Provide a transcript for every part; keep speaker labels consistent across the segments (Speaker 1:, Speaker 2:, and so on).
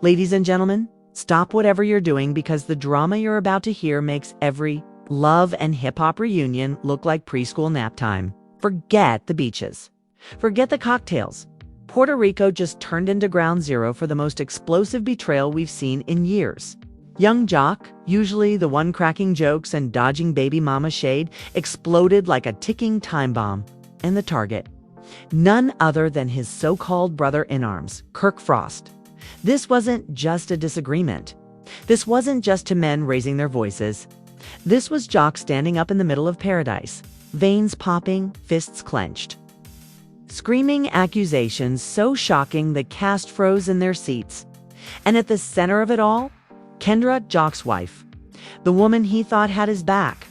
Speaker 1: Ladies and gentlemen, stop whatever you're doing because the drama you're about to hear makes every love and hip-hop reunion look like preschool nap time. Forget the beaches. Forget the cocktails. Puerto Rico just turned into ground zero for the most explosive betrayal we've seen in years. Young Joc, usually the one cracking jokes and dodging baby mama shade, exploded like a ticking time bomb. And the target, none other than his so-called brother-in-arms, Kirk Frost. This wasn't just a disagreement. This wasn't just two men raising their voices. This was Joc standing up in the middle of paradise, veins popping, fists clenched. Screaming accusations so shocking the cast froze in their seats. And at the center of it all, Kendra, Joc's wife. The woman he thought had his back.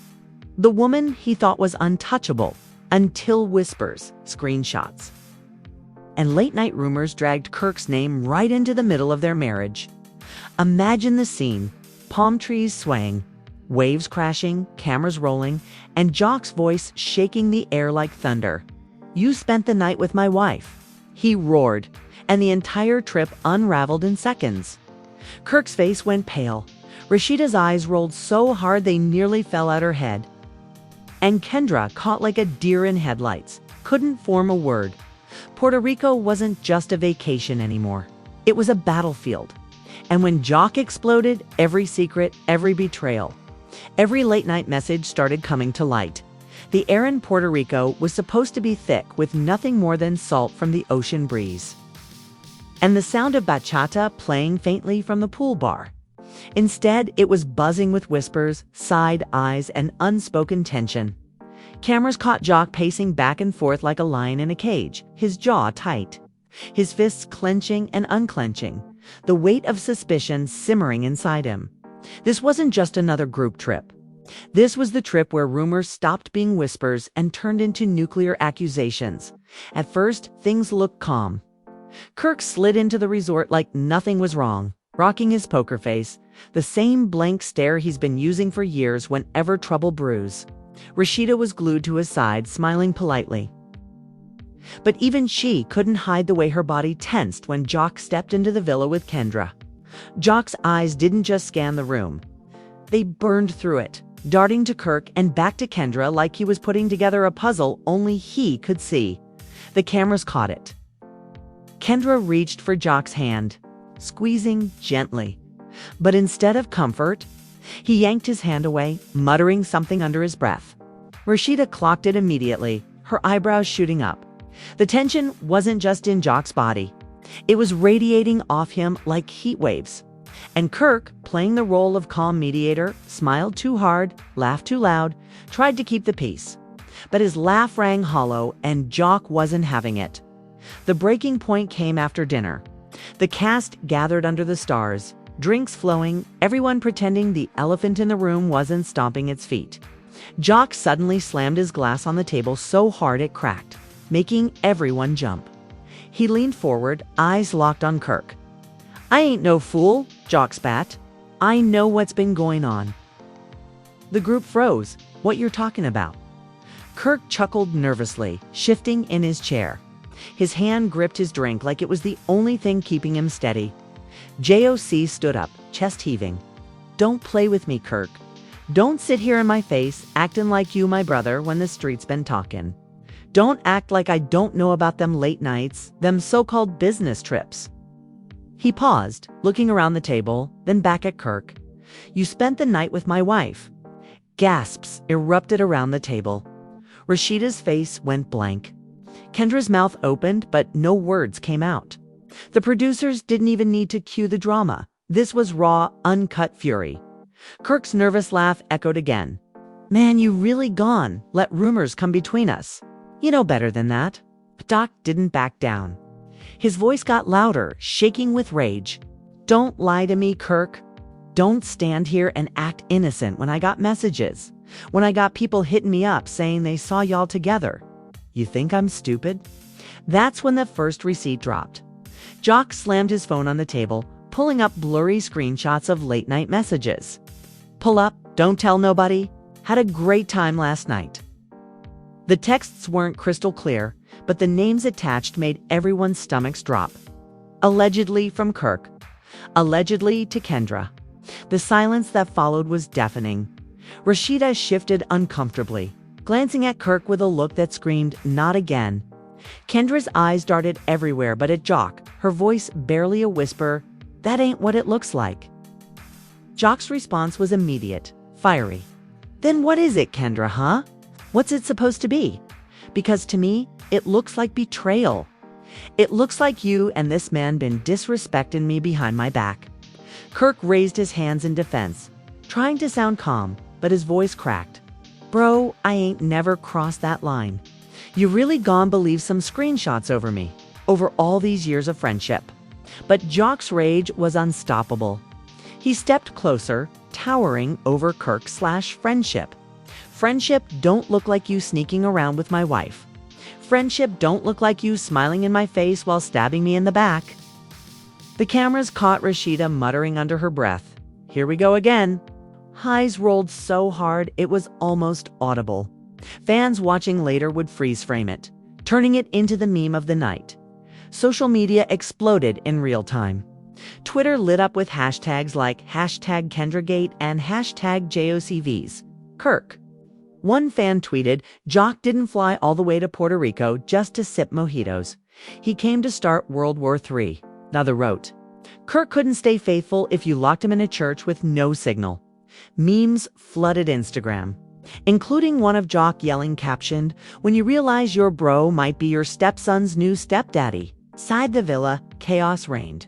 Speaker 1: The woman he thought was untouchable until whispers, screenshots, and late-night rumors dragged Kirk's name right into the middle of their marriage. Imagine the scene, palm trees swaying, waves crashing, cameras rolling, and Joc's voice shaking the air like thunder. "You spent the night with my wife," he roared, and the entire trip unraveled in seconds. Kirk's face went pale. Rasheeda's eyes rolled so hard they nearly fell out her head. And Kendra, caught like a deer in headlights, couldn't form a word. Puerto Rico wasn't just a vacation anymore. It was a battlefield. And when Joc exploded, every secret, every betrayal, every late-night message started coming to light. The air in Puerto Rico was supposed to be thick with nothing more than salt from the ocean breeze, and the sound of bachata playing faintly from the pool bar. Instead, it was buzzing with whispers, side eyes, and unspoken tension. Cameras caught Joc pacing back and forth like a lion in a cage, his jaw tight, his fists clenching and unclenching, the weight of suspicion simmering inside him. This wasn't just another group trip. This was the trip where rumors stopped being whispers and turned into nuclear accusations. At first, things looked calm. Kirk slid into the resort like nothing was wrong, rocking his poker face, the same blank stare he's been using for years whenever trouble brews. Rasheeda was glued to his side, smiling politely. But even she couldn't hide the way her body tensed when Joc stepped into the villa with Kendra. Joc's eyes didn't just scan the room. They burned through it, darting to Kirk and back to Kendra like he was putting together a puzzle only he could see. The cameras caught it. Kendra reached for Joc's hand, squeezing gently. But instead of comfort, he yanked his hand away, muttering something under his breath. Rasheeda clocked it immediately, her eyebrows shooting up. The tension wasn't just in Joc's body. It was radiating off him like heat waves. And Kirk, playing the role of calm mediator, smiled too hard, laughed too loud, tried to keep the peace. But his laugh rang hollow, and Joc wasn't having it. The breaking point came after dinner. The cast gathered under the stars, drinks flowing, everyone pretending the elephant in the room wasn't stomping its feet. Joc suddenly slammed his glass on the table so hard it cracked, making everyone jump. He leaned forward, eyes locked on Kirk. "I ain't no fool," Joc spat. "I know what's been going on." The group froze. "What you're talking about?" Kirk chuckled nervously, shifting in his chair. His hand gripped his drink like it was the only thing keeping him steady. Joc stood up, chest heaving. "Don't play with me, Kirk. Don't sit here in my face, acting like you my brother when the street's been talking. Don't act like I don't know about them late nights, them so-called business trips." He paused, looking around the table, then back at Kirk. "You spent the night with my wife." Gasps erupted around the table. Rasheeda's face went blank. Kendra's mouth opened, but no words came out. The producers didn't even need to cue the drama. This was raw, uncut fury. Kirk's nervous laugh echoed again. "Man, you really gone. Let rumors come between us. You know better than that." But Joc didn't back down. His voice got louder, shaking with rage. "Don't lie to me, Kirk. Don't stand here and act innocent when I got messages. When I got people hitting me up saying they saw y'all together. You think I'm stupid?" That's when the first receipt dropped. Joc slammed his phone on the table, pulling up blurry screenshots of late-night messages. "Pull up, don't tell nobody. Had a great time last night." The texts weren't crystal clear, but the names attached made everyone's stomachs drop. Allegedly from Kirk. allegedly to Kendra. The silence that followed was deafening. Rasheeda shifted uncomfortably, glancing at Kirk with a look that screamed, "Not again." Kendra's eyes darted everywhere but at Joc, her voice barely a whisper, "That ain't what it looks like." Joc's response was immediate, fiery. "Then what is it, Kendra, huh? What's it supposed to be? Because to me, it looks like betrayal. It looks like you and this man been disrespecting me behind my back." Kirk raised his hands in defense, trying to sound calm, but his voice cracked. "Bro, I ain't never crossed that line. You really gone believe some screenshots over me, over all these years of friendship." But Joc's rage was unstoppable. He stepped closer, towering over Kirk/friendship. "Friendship don't look like you sneaking around with my wife. Friendship don't look like you smiling in my face while stabbing me in the back." The cameras caught Rasheeda muttering under her breath, "Here we go again." Eyes rolled so hard it was almost audible. Fans watching later would freeze frame it, turning it into the meme of the night. Social media exploded in real time. Twitter lit up with hashtags like #KendraGate and #JOCVs. Kirk. One fan tweeted, "Joc didn't fly all the way to Puerto Rico just to sip mojitos. He came to start World War III." Another wrote, "Kirk couldn't stay faithful if you locked him in a church with no signal." Memes flooded Instagram, including one of Joc yelling captioned, "When you realize your bro might be your stepson's new stepdaddy." Inside the villa, chaos reigned.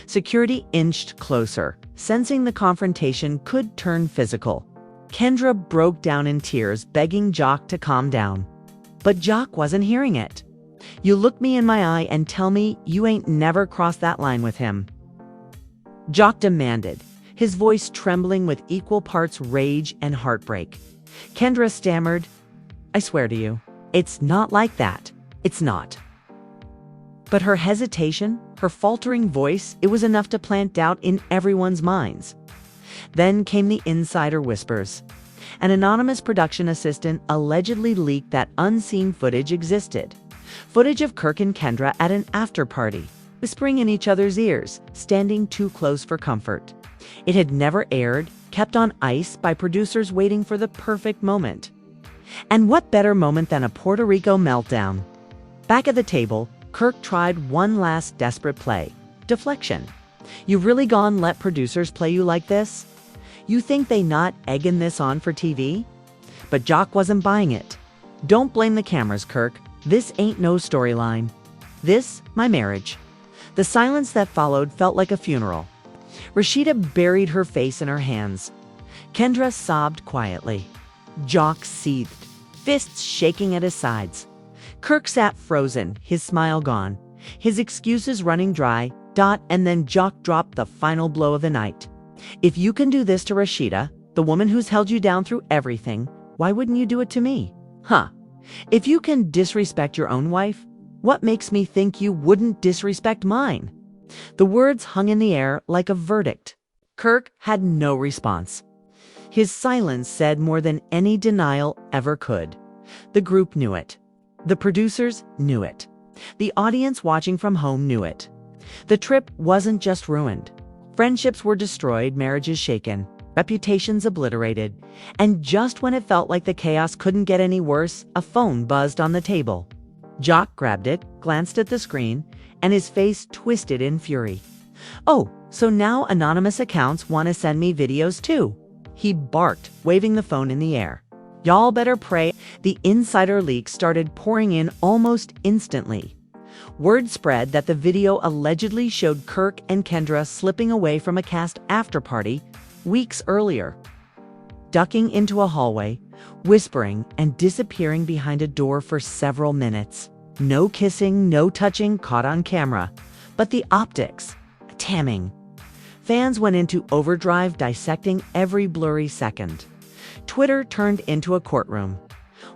Speaker 1: Security inched closer, sensing the confrontation could turn physical. Kendra broke down in tears, begging Joc to calm down. But Joc wasn't hearing it. "You look me in my eye and tell me you ain't never crossed that line with him." Joc demanded, his voice trembling with equal parts rage and heartbreak. Kendra stammered, "I swear to you, it's not like that. It's not." But her hesitation, her faltering voice, it was enough to plant doubt in everyone's minds. Then came the insider whispers. An anonymous production assistant allegedly leaked that unseen footage existed. Footage of Kirk and Kendra at an after-party, whispering in each other's ears, standing too close for comfort. It had never aired, kept on ice by producers waiting for the perfect moment. And what better moment than a Puerto Rico meltdown? Back at the table, Kirk tried one last desperate play. Deflection. "You really gone let producers play you like this? You think they not egging this on for TV?" But Joc wasn't buying it. "Don't blame the cameras, Kirk. This ain't no storyline. This, my marriage." The silence that followed felt like a funeral. Rasheeda buried her face in her hands. Kendra sobbed quietly. Joc seethed, fists shaking at his sides. Kirk sat frozen, his smile gone, his excuses running dry, and then Joc dropped the final blow of the night. "If you can do this to Rasheeda, the woman who's held you down through everything, why wouldn't you do it to me? Huh? If you can disrespect your own wife, what makes me think you wouldn't disrespect mine?" The words hung in the air like a verdict. Kirk had no response. His silence said more than any denial ever could. The group knew it. The producers knew it. The audience watching from home knew it. The trip wasn't just ruined. Friendships were destroyed, marriages shaken, reputations obliterated, and just when it felt like the chaos couldn't get any worse, a phone buzzed on the table. Joc grabbed it, glanced at the screen, and his face twisted in fury. "Oh, so now anonymous accounts want to send me videos too?" He barked, waving the phone in the air. "Y'all better pray." The insider leaks started pouring in almost instantly. Word spread that the video allegedly showed Kirk and Kendra slipping away from a cast after-party weeks earlier, ducking into a hallway, whispering, and disappearing behind a door for several minutes. No kissing, no touching caught on camera, but the optics, damning. Fans went into overdrive, dissecting every blurry second. Twitter turned into a courtroom.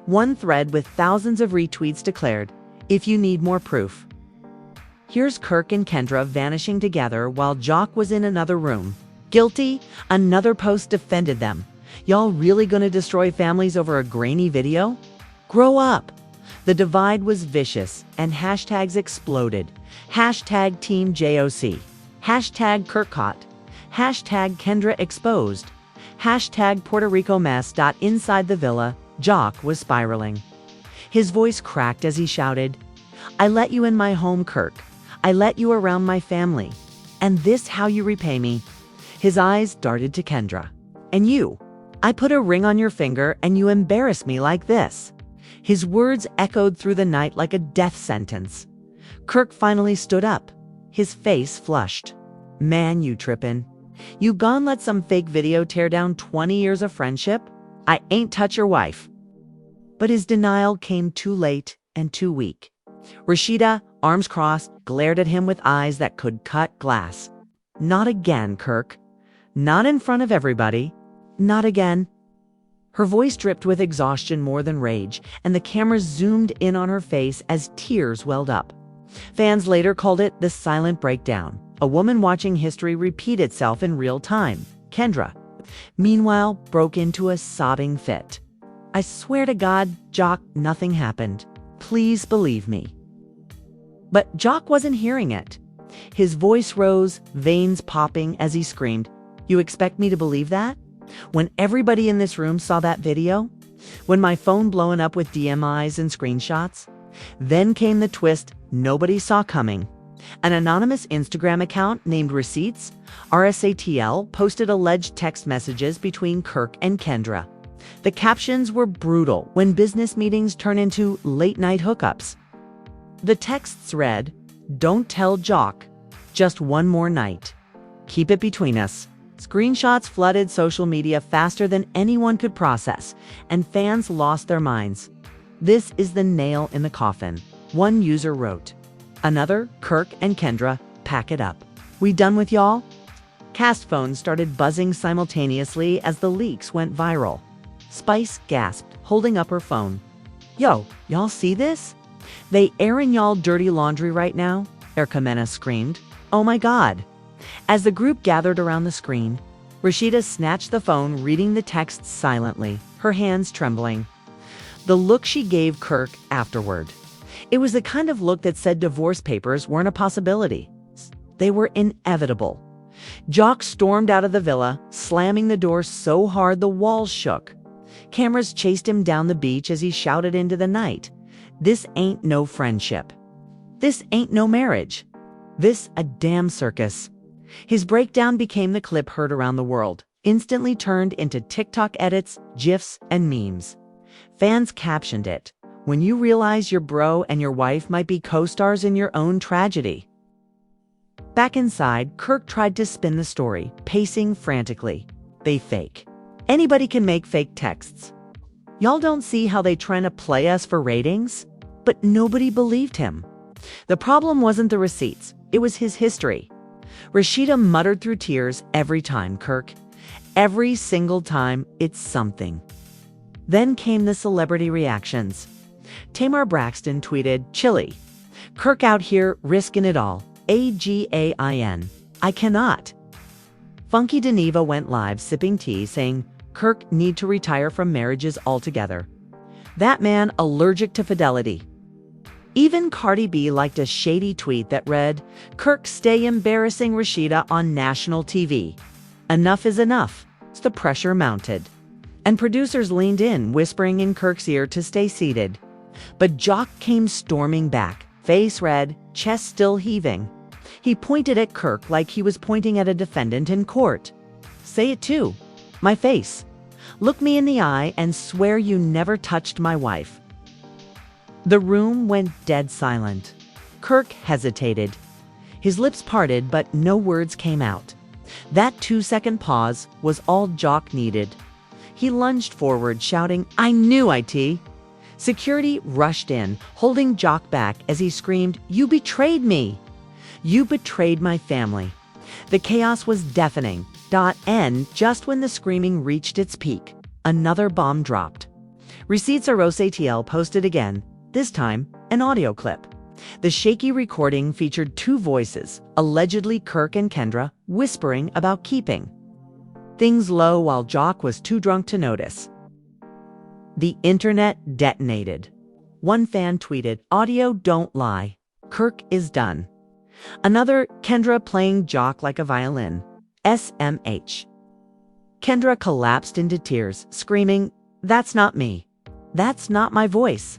Speaker 1: One thread with thousands of retweets declared, "If you need more proof." Here's Kirk and Kendra vanishing together while Joc was in another room. Guilty? Another post defended them. "Y'all really gonna destroy families over a grainy video? Grow up." The divide was vicious, and hashtags exploded. #TeamJOC. Hashtag Kirk caught. Hashtag Kendra exposed. Hashtag Puerto Rico mess. Inside the villa, Joc was spiraling. His voice cracked as he shouted, "I let you in my home, Kirk. I let you around my family. And this how you repay me." His eyes darted to Kendra. "And you? I put a ring on your finger and you embarrass me like this." His words echoed through the night like a death sentence. Kirk finally stood up, his face flushed. "Man, you trippin'. You gone let some fake video tear down 20 years of friendship? I ain't touch your wife." But his denial came too late and too weak. Rasheeda, arms crossed, glared at him with eyes that could cut glass. "Not again, Kirk. Not in front of everybody. Not again." Her voice dripped with exhaustion more than rage, and the camera zoomed in on her face as tears welled up. Fans later called it the silent breakdown, a woman watching history repeat itself in real time. Kendra, meanwhile, broke into a sobbing fit. "I swear to God, Joc, nothing happened. Please believe me." But Joc wasn't hearing it. His voice rose, veins popping as he screamed, "You expect me to believe that? When everybody in this room saw that video? When my phone blowing up with DMIs and screenshots? Then came the twist nobody saw coming. An anonymous Instagram account named Receipts, RSATL, posted alleged text messages between Kirk and Kendra. The captions were brutal when business meetings turn into late-night hookups. The texts read, "Don't tell Joc. Just one more night. Keep it between us." Screenshots flooded social media faster than anyone could process, and fans lost their minds. "This is the nail in the coffin," one user wrote. Another, "Kirk and Kendra, pack it up. We done with y'all?" Cast phones started buzzing simultaneously as the leaks went viral. Spice gasped, holding up her phone. "Yo, y'all see this? They airing y'all dirty laundry right now?" Ercamena screamed. "Oh my God." As the group gathered around the screen, Rasheeda snatched the phone, reading the texts silently, her hands trembling. The look she gave Kirk afterward. It was the kind of look that said divorce papers weren't a possibility. They were inevitable. Joc stormed out of the villa, slamming the door so hard the walls shook. Cameras chased him down the beach as he shouted into the night, "This ain't no friendship. This ain't no marriage. This a damn circus." His breakdown became the clip heard around the world, instantly turned into TikTok edits, GIFs, and memes. Fans captioned it, "When you realize your bro and your wife might be co-stars in your own tragedy." Back inside, Kirk tried to spin the story, pacing frantically. "They fake. Anybody can make fake texts. Y'all don't see how they trying to play us for ratings?" But nobody believed him. The problem wasn't the receipts, it was his history. Rasheeda muttered through tears, "Every time, Kirk. Every single time, it's something." Then came the celebrity reactions. Tamar Braxton tweeted, "Chilly. Kirk out here risking it all. AGAIN. I cannot." Funky Deneva went live sipping tea saying, "Kirk need to retire from marriages altogether. That man allergic to fidelity." Even Cardi B liked a shady tweet that read, "Kirk stay embarrassing Rasheeda on national TV. Enough is enough." The pressure mounted. And producers leaned in, whispering in Kirk's ear to stay seated. But Joc came storming back, face red, chest still heaving. He pointed at Kirk like he was pointing at a defendant in court. "Say it too. My face. Look me in the eye and swear you never touched my wife." The room went dead silent. Kirk hesitated. His lips parted, but no words came out. That 2-second pause was all Joc needed. He lunged forward, shouting, "I knew IT!" Security rushed in, holding Joc back as he screamed, "You betrayed me! You betrayed my family!" The chaos was deafening. And just when the screaming reached its peak, another bomb dropped. Receipts RSATL posted again, this time an audio clip. The shaky recording featured two voices, allegedly Kirk and Kendra, whispering about keeping things low while Joc was too drunk to notice. The internet detonated. One fan tweeted, "Audio don't lie. Kirk is done." Another, Kendra playing Joc like a violin. SMH. Kendra collapsed into tears, screaming, "That's not me. That's not my voice."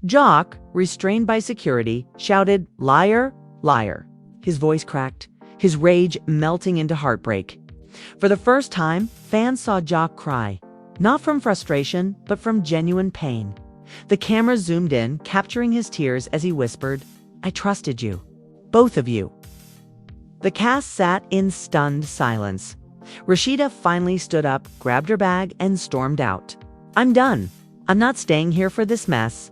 Speaker 1: Joc, restrained by security, shouted, "Liar, liar." His voice cracked, his rage melting into heartbreak. For the first time, fans saw Joc cry, not from frustration, but from genuine pain. The camera zoomed in, capturing his tears as he whispered, "I trusted you. Both of you." The cast sat in stunned silence. Rasheeda finally stood up, grabbed her bag, and stormed out. "I'm done. I'm not staying here for this mess."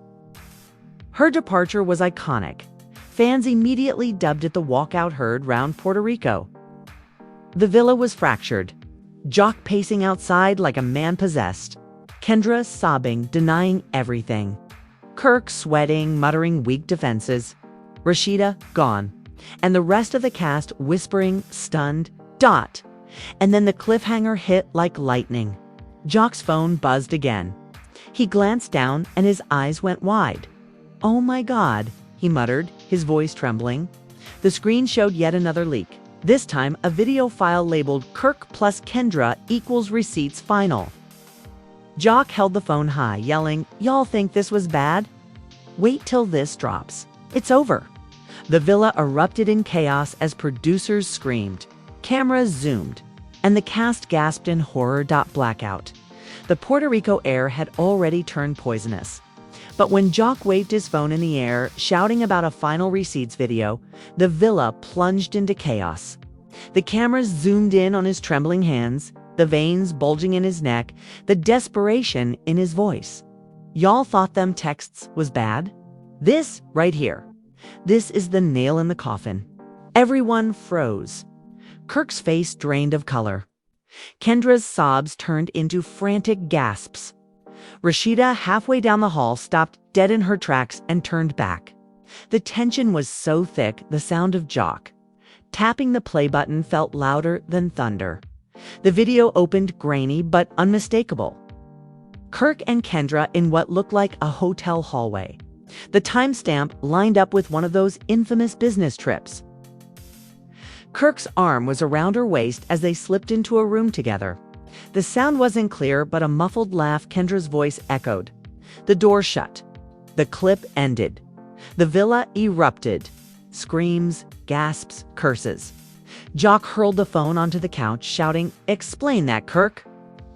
Speaker 1: Her departure was iconic. Fans immediately dubbed it the walkout herd round Puerto Rico. The villa was fractured. Joc pacing outside like a man possessed. Kendra sobbing, denying everything. Kirk sweating, muttering weak defenses. Rasheeda gone. And the rest of the cast whispering, stunned, "Dot." And then the cliffhanger hit like lightning. Joc's phone buzzed again. He glanced down and his eyes went wide. "Oh my God," he muttered, his voice trembling. The screen showed yet another leak. This time, a video file labeled Kirk plus Kendra equals receipts final. Joc held the phone high, yelling, "Y'all think this was bad? Wait till this drops. It's over." The villa erupted in chaos as producers screamed. Cameras zoomed, and the cast gasped in horror. Blackout. The Puerto Rico air had already turned poisonous. But when Joc waved his phone in the air, shouting about a final receipts video, the villa plunged into chaos. The cameras zoomed in on his trembling hands, the veins bulging in his neck, the desperation in his voice. "Y'all thought them texts was bad? This right here. This is the nail in the coffin." Everyone froze. Kirk's face drained of color. Kendra's sobs turned into frantic gasps. Rasheeda, halfway down the hall, stopped dead in her tracks and turned back. The tension was so thick, the sound of Joc tapping the play button felt louder than thunder. The video opened grainy but unmistakable. Kirk and Kendra in what looked like a hotel hallway. The timestamp lined up with one of those infamous business trips. Kirk's arm was around her waist as they slipped into a room together. The sound wasn't clear, but a muffled laugh, Kendra's voice echoed. The door shut. The clip ended. The villa erupted. Screams, gasps, curses. Joc hurled the phone onto the couch, shouting, "Explain that, Kirk.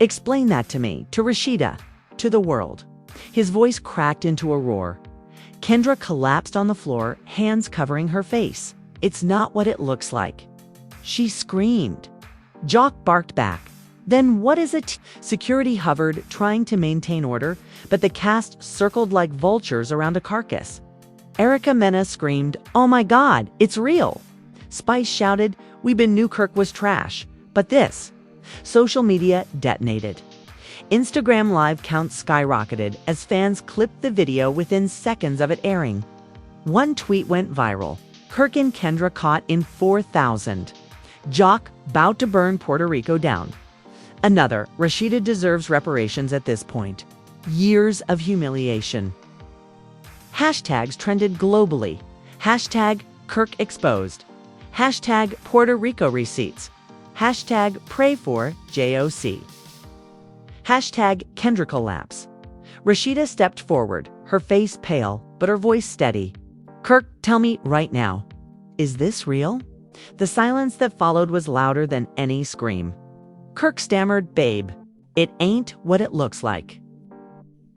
Speaker 1: Explain that to me, to Rasheeda, to the world." His voice cracked into a roar. Kendra collapsed on the floor, hands covering her face. "It's not what it looks like." She screamed. Joc barked back. "Then what is it?" Security hovered, trying to maintain order, but the cast circled like vultures around a carcass. Erica Mena screamed, "Oh my God, it's real." Spice shouted, "We knew Kirk was trash, but this." Social media detonated. Instagram Live counts skyrocketed as fans clipped the video within seconds of it airing. One tweet went viral. Kirk and Kendra caught in 4,000. Joc about to burn Puerto Rico down. Another, Rasheeda deserves reparations at this point. Years of humiliation. Hashtags trended globally. Hashtag Kirk exposed. Hashtag Puerto Rico receipts. Hashtag pray for JOC. Hashtag Kendra collapse. Rasheeda stepped forward, her face pale, but her voice steady. "Kirk, tell me right now, is this real?" The silence that followed was louder than any scream. Kirk stammered, "Babe, it ain't what it looks like."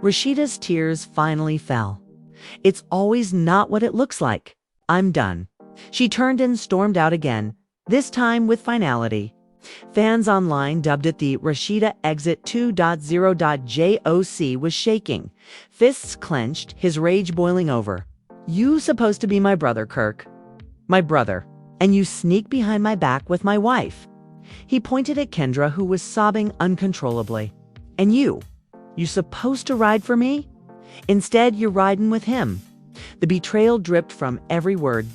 Speaker 1: Rasheeda's tears finally fell. "It's always not what it looks like. I'm done." She turned and stormed out again, this time with finality. Fans online dubbed it the Rasheeda exit 2.0. Joc was shaking, fists clenched, his rage boiling over. "You supposed to be my brother, Kirk. My brother. And you sneak behind my back with my wife." He pointed at Kendra, who was sobbing uncontrollably. "And you supposed to ride for me? Instead, you're riding with him." The betrayal dripped from every word.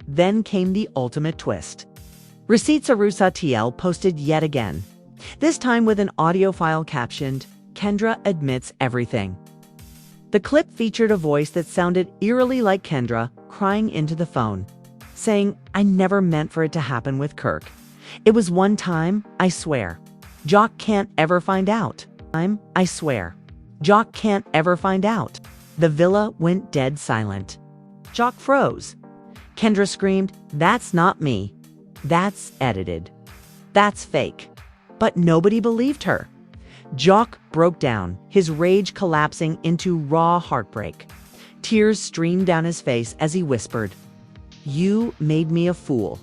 Speaker 1: Then came the ultimate twist. Receipts LHHATL posted yet again. This time with an audio file captioned, "Kendra admits everything." The clip featured a voice that sounded eerily like Kendra, crying into the phone. saying, "I never meant for it to happen with Kirk. It was one time, I swear. Joc can't ever find out. I swear. Joc can't ever find out." The villa went dead silent. Joc froze. Kendra screamed, "That's not me. That's edited. That's fake." But nobody believed her. Joc broke down, his rage collapsing into raw heartbreak. Tears streamed down his face as he whispered, "You made me a fool."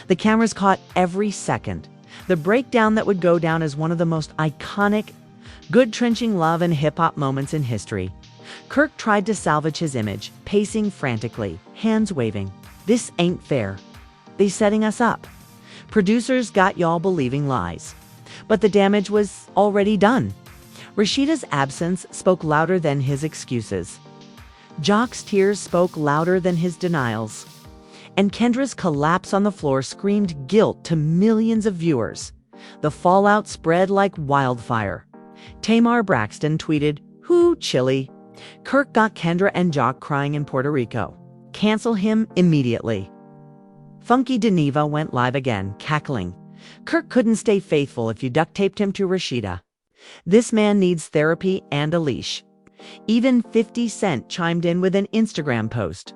Speaker 1: The cameras caught every second. The breakdown that would go down as one of the most iconic, good-trenching love and hip-hop moments in history. Kirk tried to salvage his image, pacing frantically, hands waving. "This ain't fair. They setting us up. Producers got y'all believing lies." But the damage was already done. Rasheeda's absence spoke louder than his excuses. Joc's tears spoke louder than his denials. And Kendra's collapse on the floor screamed guilt to millions of viewers. The fallout spread like wildfire. Tamar Braxton tweeted, "Whoo, chilly. Kirk got Kendra and Joc crying in Puerto Rico. Cancel him immediately." Funky Deneva went live again, cackling. "Kirk couldn't stay faithful if you duct taped him to Rasheeda. This man needs therapy and a leash." Even 50 Cent chimed in with an Instagram post.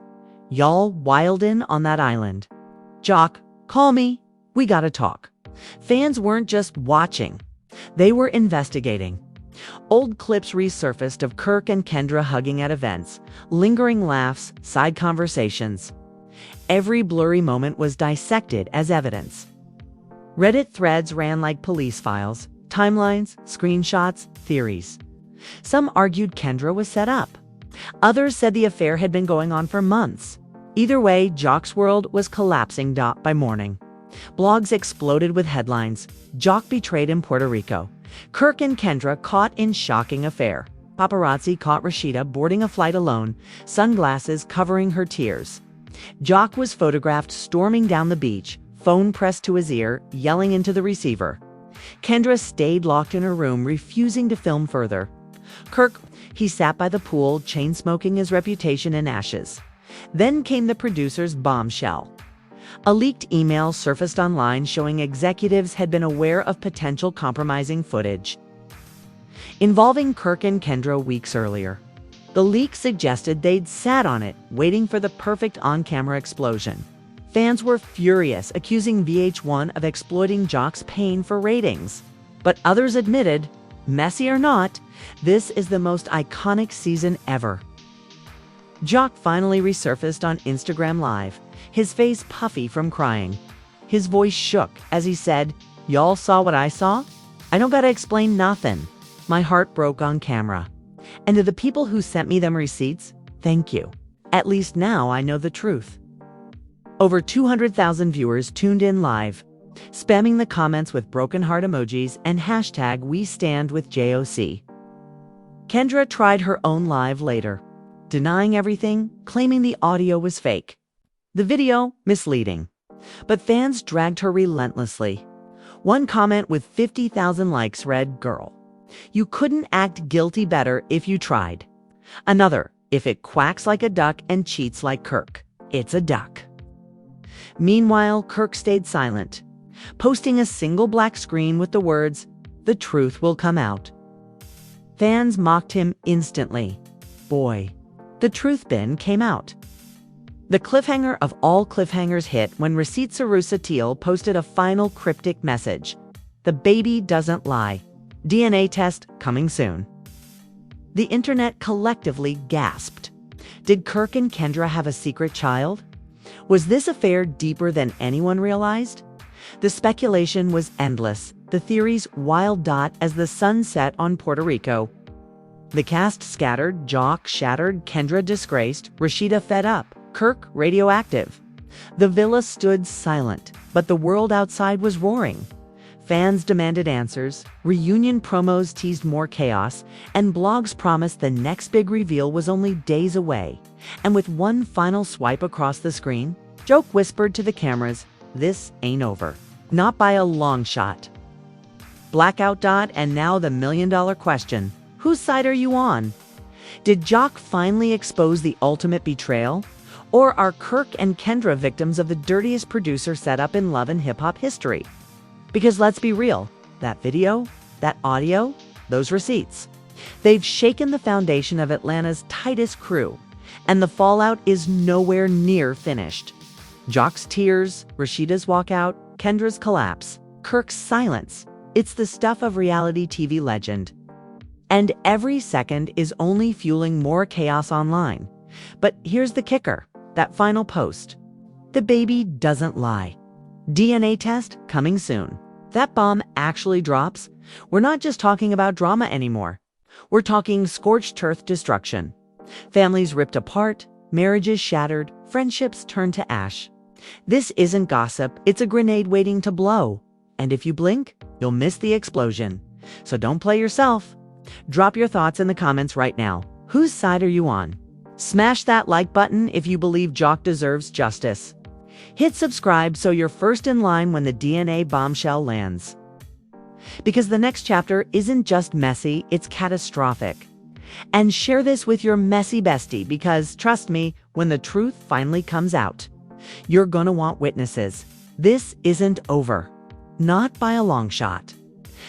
Speaker 1: "Y'all wildin' on that island. Joc, call me. We gotta talk." Fans weren't just watching. They were investigating. Old clips resurfaced of Kirk and Kendra hugging at events, lingering laughs, side conversations. Every blurry moment was dissected as evidence. Reddit threads ran like police files, timelines, screenshots, theories. Some argued Kendra was set up. Others said the affair had been going on for months. Either way, Joc's world was collapsing by morning. Blogs exploded with headlines. Joc betrayed in Puerto Rico. Kirk and Kendra caught in shocking affair. Paparazzi caught Rasheeda boarding a flight alone, sunglasses covering her tears. Joc was photographed storming down the beach, phone pressed to his ear, yelling into the receiver. Kendra stayed locked in her room, refusing to film further. Kirk, he sat by the pool, chain-smoking his reputation in ashes. Then came the producer's bombshell. A leaked email surfaced online showing executives had been aware of potential compromising footage involving Kirk and Kendra weeks earlier. The leak suggested they'd sat on it, waiting for the perfect on-camera explosion. Fans were furious, accusing VH1 of exploiting Joc's pain for ratings. But others admitted, messy or not, this is the most iconic season ever. Joc finally resurfaced on Instagram Live, his face puffy from crying. His voice shook as he said, "Y'all saw what I saw? I don't gotta explain nothing. My heart broke on camera. And to the people who sent me them receipts, thank you. At least now I know the truth." Over 200,000 viewers tuned in live, spamming the comments with broken heart emojis and hashtag #WeStandWithJOC. Kendra tried her own live later, denying everything, claiming the audio was fake. The video, misleading. But fans dragged her relentlessly. One comment with 50,000 likes read, "Girl, you couldn't act guilty better if you tried." Another, "If it quacks like a duck and cheats like Kirk, it's a duck." Meanwhile, Kirk stayed silent, posting a single black screen with the words, "The truth will come out." Fans mocked him instantly. Boy, the truth bin came out. The cliffhanger of all cliffhangers hit when LHHATL posted a final cryptic message. "The baby doesn't lie. DNA test coming soon." The internet collectively gasped. Did Kirk and Kendra have a secret child? Was this affair deeper than anyone realized? The speculation was endless, the theories wild as the sun set on Puerto Rico. The cast scattered, Joc shattered, Kendra disgraced, Rasheeda fed up, Kirk radioactive. The villa stood silent, but the world outside was roaring. Fans demanded answers, reunion promos teased more chaos, and blogs promised the next big reveal was only days away. And with one final swipe across the screen, Joc whispered to the cameras, "This ain't over." Not by a long shot. Blackout dot, and now the million-dollar question. Whose side are you on? Did Joc finally expose the ultimate betrayal? Or are Kirk and Kendra victims of the dirtiest producer setup in love and hip-hop history? Because let's be real, that video, that audio, those receipts, they've shaken the foundation of Atlanta's tightest crew, and the fallout is nowhere near finished. Joc's tears, Rasheeda's walkout, Kendra's collapse, Kirk's silence. It's the stuff of reality TV legend. And every second is only fueling more chaos online. But here's the kicker, that final post. The baby doesn't lie. DNA test coming soon. That bomb actually drops. We're not just talking about drama anymore. We're talking scorched earth destruction. Families ripped apart, marriages shattered, friendships turned to ash. This isn't gossip, it's a grenade waiting to blow. And if you blink, you'll miss the explosion. So don't play yourself. Drop your thoughts in the comments right now. Whose side are you on? Smash that like button if you believe Joc deserves justice. Hit subscribe so you're first in line when the DNA bombshell lands. Because the next chapter isn't just messy, it's catastrophic. And share this with your messy bestie because, trust me, when the truth finally comes out, you're gonna want witnesses. This isn't over. Not by a long shot.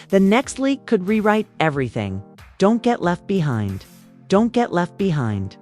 Speaker 1: The next leak could rewrite everything. Don't get left behind. Don't get left behind.